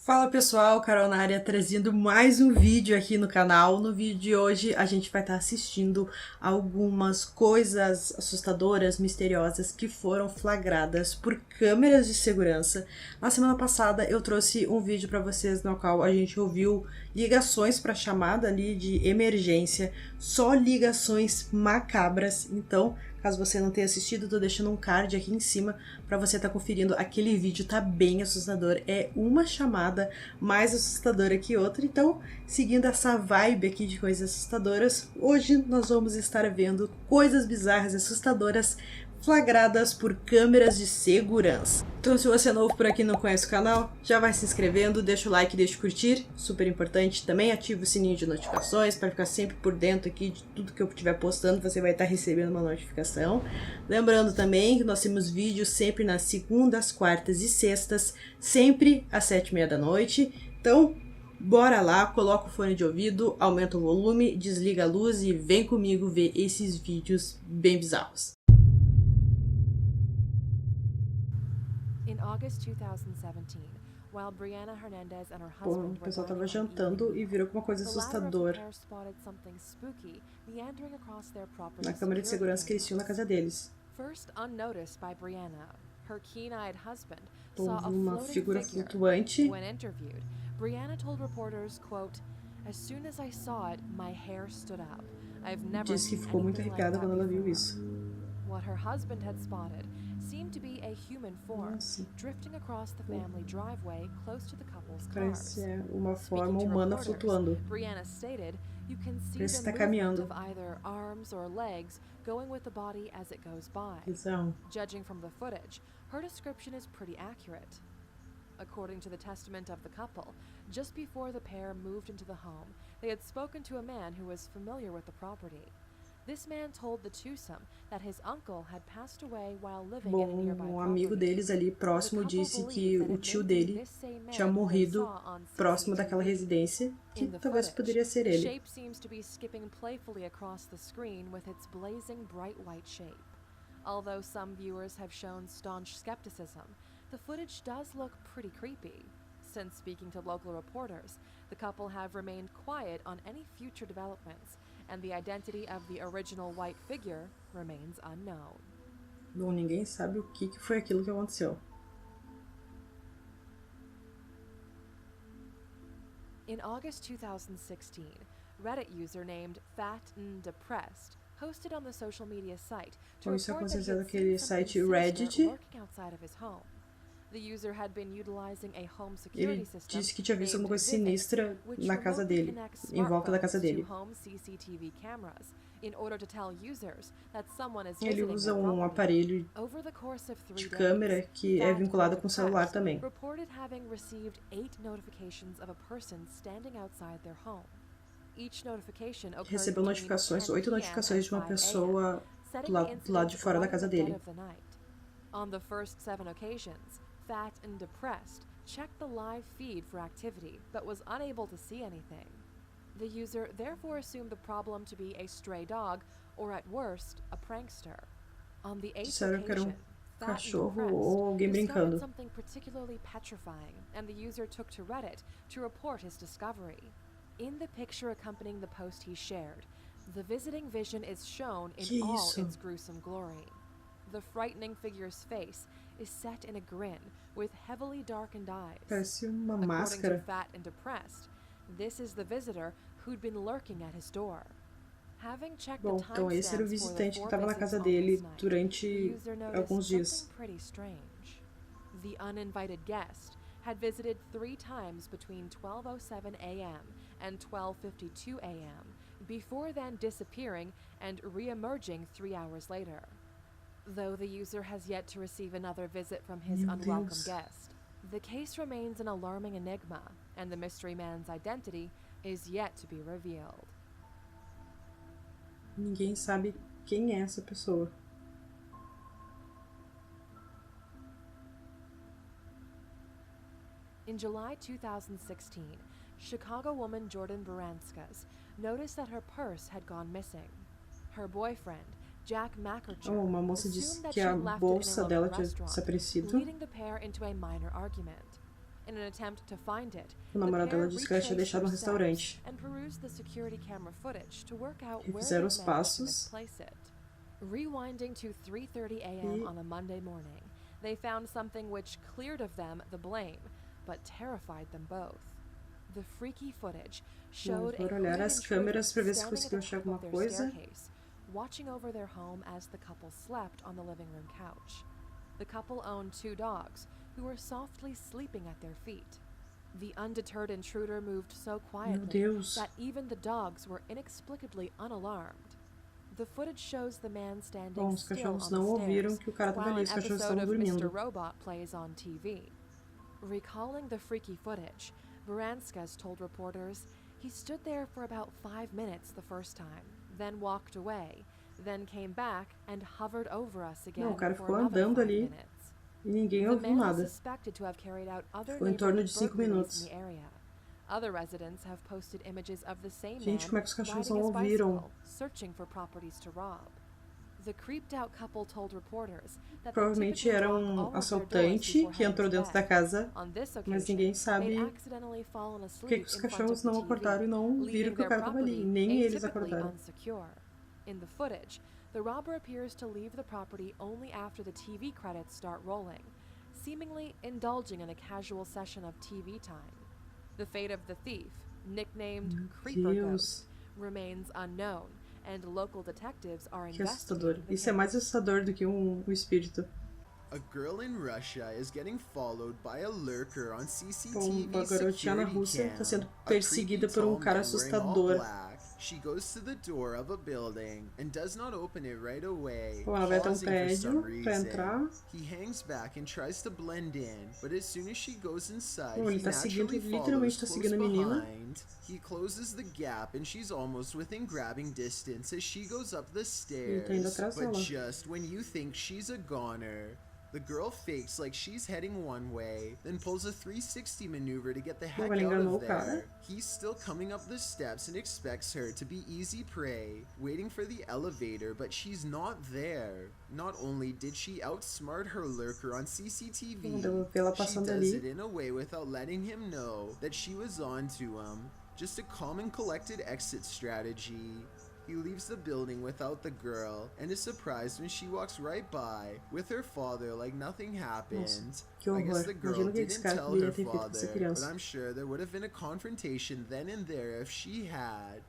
Fala pessoal, Carol na área, trazendo mais um vídeo aqui no canal. No vídeo de hoje a gente vai estar assistindo algumas coisas assustadoras, misteriosas que foram flagradas por câmeras de segurança. Na semana passada eu trouxe um vídeo para vocês no qual a gente ouviu ligações para chamada ali de emergência, só ligações macabras. Então, caso você não tenha assistido, tô deixando um card aqui em cima para você estar conferindo. Aquele vídeo tá bem assustador, é uma chamada mais assustadora que outra. Então, seguindo essa vibe aqui de coisas assustadoras, hoje nós vamos estar vendo coisas bizarras e assustadoras flagradas por câmeras de segurança. Então, se você é novo por aqui e não conhece o canal, já vai se inscrevendo, deixa o like, deixa o curtir, super importante. Também ativa o sininho de notificações para ficar sempre por dentro aqui de tudo que eu estiver postando, você vai estar recebendo uma notificação. Lembrando também que nós temos vídeos sempre nas segundas, quartas e sextas, sempre às 7h30 da noite. Então, bora lá, coloca o fone de ouvido, aumenta o volume, desliga a luz e vem comigo ver esses vídeos bem bizarros. Pô, o pessoal tava jantando e virou com uma coisa assustadora na câmera de segurança que eles tinham na casa deles. Houve uma figura flutuante. Disse que ficou muito arrepiada quando ela viu isso. Seemed to be a human form drifting across the family driveway close to the couple's cars. Parece uma forma humana flutuando. Brianna stated, "You can see Parece the que tá movement caminhando. of either arms or legs going with the body as it goes by." Bizarro. Judging from the footage, her description is pretty accurate. According to the testament of the couple, just before the pair moved into the home, they had spoken to a man who was familiar with the property. This man told the twosome that his uncle had passed away while living in a nearby Um amigo property. deles ali próximo disse que o tio dele tinha morrido próximo daquela residência, que talvez poderia ser ele. Shape seems to be skipping playfully across the screen with its blazing bright white shape. Although some viewers have shown staunch skepticism, the footage does look pretty creepy. Since speaking to local reporters, the couple have remained quiet on any future developments, and the identity of the original white figure remains unknown. Bom, ninguém sabe o que foi aquilo que aconteceu. In August 2016, Reddit user named Fat and Depressed posted on the social media site to Isso report that he aconteceu had naquele seen something site sinister Reddit. lurking outside of his home. The user had been utilizing a home Ele security system disse que tinha visto alguma coisa named sinistra which na casa remotely dele, connects em volta da casa smartphones dele. to home CCTV cameras in order to tell users that someone is Ele visiting usa their um property. aparelho Over the course of 3 de days, câmera que é Fat vinculado and com o celular Depressed também. reported having received 8 notifications of a person standing outside their home. Each notification occurred Recebeu between notificações, 10 8 p.m. notificações de uma and 5 pessoa a.m., setting do the lado de incident fora da right casa in the dead dele. of the night. On the first 7 occasions, Fat and Depressed checked the live feed for activity, but was unable to see anything. The user therefore assumed the problem to be a stray dog, or at worst, a prankster. On the 8th Disseram que era occasion, Fat and cachorro ou alguém Depressed discovered brincando. something particularly petrifying, and the user took to Reddit to report his discovery. In the picture accompanying the post he shared, the visiting vision is shown in all its gruesome glory. The frightening figure's face is set in a grin with heavily darkened eyes. Parece uma According to máscara. Fat and Depressed, this is the visitor who'd been lurking at his door. Having checked Bom, the então esse era o timestamps for the visitante que 4 estava na visits casa on dele this night, the durante user alguns noticed dias. something pretty strange. The uninvited guest had visited 3 times between 12:07 a.m. and 12:52 a.m., before then disappearing and re-emerging 3 hours later. Though the user has yet to receive another visit from his unwelcome guest, the case remains an alarming enigma, and the mystery man's identity is yet to be revealed. Ninguém sabe quem é essa pessoa. In July 2016, Chicago woman Jordan Baranskas noticed that her purse had gone missing. Her boyfriend, Jack McArcher, Uma moça disse assumed that que she a left it in a bolsa local dela tinha restaurant, desaparecido. leading the pair into a minor argument. In an attempt to find it, O namorado dela disse que ela tinha deixado no restaurante. and perused the security camera footage to work out where Fizeram they os managed to passos. misplace it. Rewinding to 3:30 a.m. on a Monday morning, they found something which cleared of them the blame, but terrified them both. The freaky footage showed a Foram olhar as câmeras para ver se conseguiu achar alguma coisa. watching over their home as the couple slept on the living room couch. The couple owned 2 dogs, who were softly sleeping at their feet. The undeterred intruder moved so quietly that even the dogs were inexplicably unalarmed. The footage shows the man standing Bom, os still cachorros on não the ouviram stairs que o cara estava while ali, an os cachorros episode estavam of dormindo. Mr. Robot plays on TV. Recalling the freaky footage, Baranskas told reporters he stood there for about 5 minutes the first time, then walked away, then came back and hovered over us again Não, o cara for ficou another andando 5 ali minutes. e ninguém The ouviu man is nada. suspected to have carried out other Ficou em torno neighborhood de 5 burglaries minutos. in the area. Other residents have posted images of the same Gente, como é man que os cachorros riding não his ouviram? bicycle, searching for properties to rob. The creeped out couple told reporters that Provavelmente they era typically lock all of their doors assaltante before que entrou heading to dentro da bed. casa, On this mas occasion, ninguém sabe they'd accidentally fallen por que asleep os in front cachorros of the não acordaram e não TV, viram leaving que o their cara estava ali. property Nem eles atypically acordaram. unsecure. In the footage, the robber appears to leave the property only after the TV credits start rolling, seemingly indulging in a casual session of TV time. The fate of the thief, nicknamed Creeper Ghost, remains unknown, and local detectives are Que assustador. investigating the Isso é mais case. assustador do que espírito. A girl in Russia is getting followed by a lurker on Bom, CCTV uma garotinha na security Rússia está cam. sendo A perseguida creepy por tall cara man wearing all assustador. black. She goes to the door of a building and does not open it right away, Bom, ela vai até pausing for some prédio para reason. entrar. He hangs back and tries to blend in, but as soon as she goes inside, Bom, ele he tá seguindo, naturally literalmente follows tá close seguindo a menina. behind. He closes the gap and she's almost within grabbing distance as she goes up the Ele tá indo stairs. atrás But dela. just when you think she's a goner, the girl fakes like she's heading one way, then pulls a 360 maneuver to get the heck Bom, ela out enganou of o cara. there. He's still coming up the steps and expects her to be easy prey, waiting for the elevator, but she's not there. Not only did she outsmart her lurker on CCTV, Bom, deu pra ela she passando does ali. it in a way without letting him know that she was on to him. Just a calm and collected exit strategy. He leaves the building without the girl and is surprised when she walks right by with her father like nothing happened. Nossa, que I guess horror. the girl Imagina o que esse didn't cara tell poderia her ter feito com essa father, but criança. I'm sure there would have been a confrontation then and there if she had.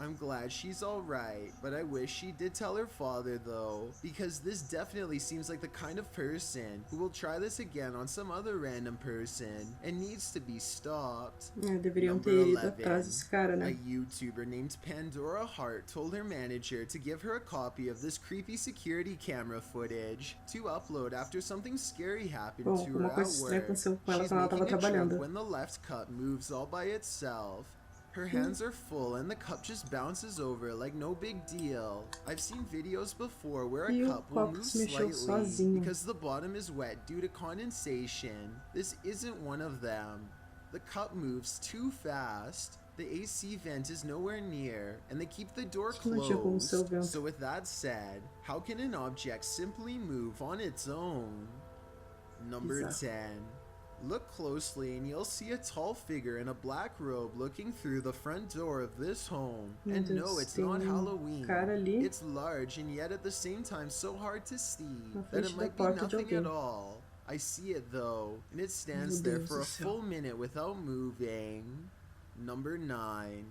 I'm glad she's alright, but I wish she did tell her father though, because this definitely seems like the kind of person who will try this again on some other random person and needs to be stopped. Deveriam Number ter ido 11. atrás desse cara, A né? YouTuber named Pandora Hart told her manager to give her a copy of this creepy security camera footage to upload after something scary happened Bom, to her uma at coisa estranha work. aconteceu com ela She's quando ela estava making a trabalhando. joke when the left cup moves all by itself. Her hands are full and the cup just bounces over like no big deal. I've seen videos before where a E o cup will copo move se mexeu slightly sozinho. because the bottom is wet due to condensation. This isn't one of them. The cup moves too fast. The AC vent is nowhere near, and they keep the door Isso não tinha como ser o closed. vento. So with that said, how can an object simply move on its own? Number Bizarro. 10. Look closely and you'll see a tall figure in a black robe looking through the front door of this home. Meu And Deus, no, it's tem not Halloween. cara ali It's large and yet at the same time so hard to see na that frente it da might be porta de nothing alguém. at all. I see it though, and it stands Meu there Deus for do a céu. full minute without moving. Number 9.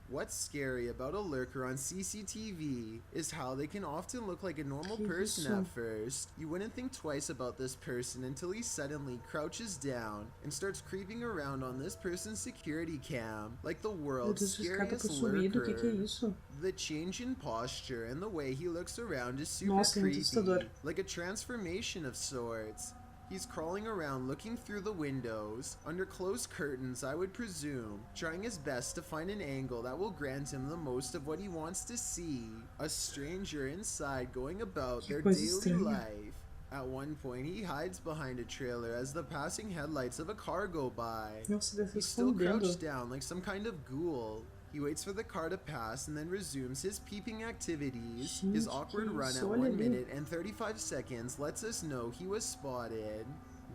What's scary about a lurker on CCTV is how they can often look like a normal Que person isso? at first. You wouldn't think twice about this person until he suddenly crouches down and starts creeping around on this person's security cam like the Meu world's Deus, esse cara tá scariest possuído, o que é lurker. isso? The change in posture and the way he looks around is super Nossa, muito creepy, assustador. like a transformation of sorts. He's crawling around looking through the windows, under closed curtains I would presume, trying his best to find an angle that will grant him the most of what he wants to see. A stranger inside going about their coisa daily estranha. life. At one point he hides behind a trailer as the passing headlights of a car go by. Nossa, deve estar He's still escondendo. crouched down like some kind of ghoul. He waits for the car to pass and then resumes his peeping activities. His Gente, awkward que run isso? at Olha 1 ali. minute and 35 seconds lets us know he was spotted.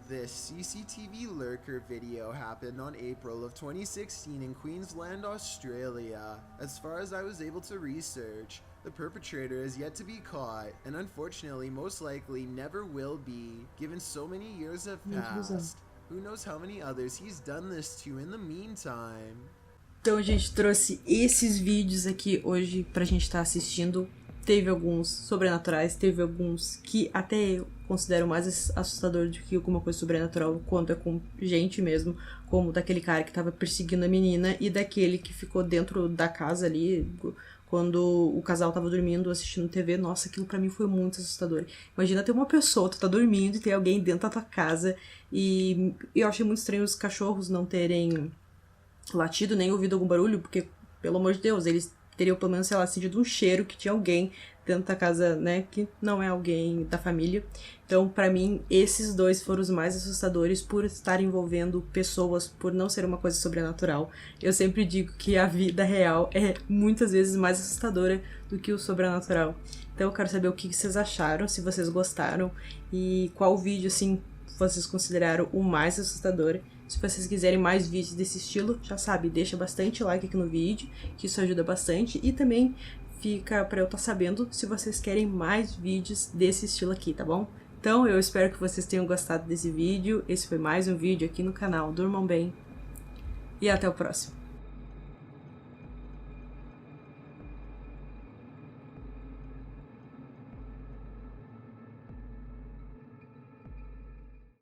This CCTV lurker video happened on April of 2016 in Queensland, Australia. As far as I was able to research, the perpetrator is yet to be caught, and unfortunately most likely never will be, given so many years have passed. Who knows how many others he's done this to in the meantime. Então a gente trouxe esses vídeos aqui hoje pra gente estar assistindo. Teve alguns sobrenaturais, teve alguns que até eu considero mais assustador do que alguma coisa sobrenatural, quando é com gente mesmo, como daquele cara que tava perseguindo a menina e daquele que ficou dentro da casa ali, quando o casal tava dormindo, assistindo TV. Nossa, aquilo pra mim foi muito assustador. Imagina ter uma pessoa, tu tá dormindo e ter alguém dentro da tua casa, e eu achei muito estranho os cachorros não terem latido, nem ouvido algum barulho, porque, pelo amor de Deus, eles teriam pelo menos, sei lá, sentido um cheiro que tinha alguém dentro da casa, né, que não é alguém da família. Então, pra mim, esses dois foram os mais assustadores por estar envolvendo pessoas, por não ser uma coisa sobrenatural. Eu sempre digo que a vida real é muitas vezes mais assustadora do que o sobrenatural. Então, eu quero saber o que vocês acharam, se vocês gostaram, e qual vídeo, assim, vocês consideraram o mais assustador. Se vocês quiserem mais vídeos desse estilo, já sabe, deixa bastante like aqui no vídeo, que isso ajuda bastante. E também fica pra eu estar sabendo se vocês querem mais vídeos desse estilo aqui, tá bom? Então eu espero que vocês tenham gostado desse vídeo. Esse foi mais um vídeo aqui no canal. Durmam bem e até o próximo.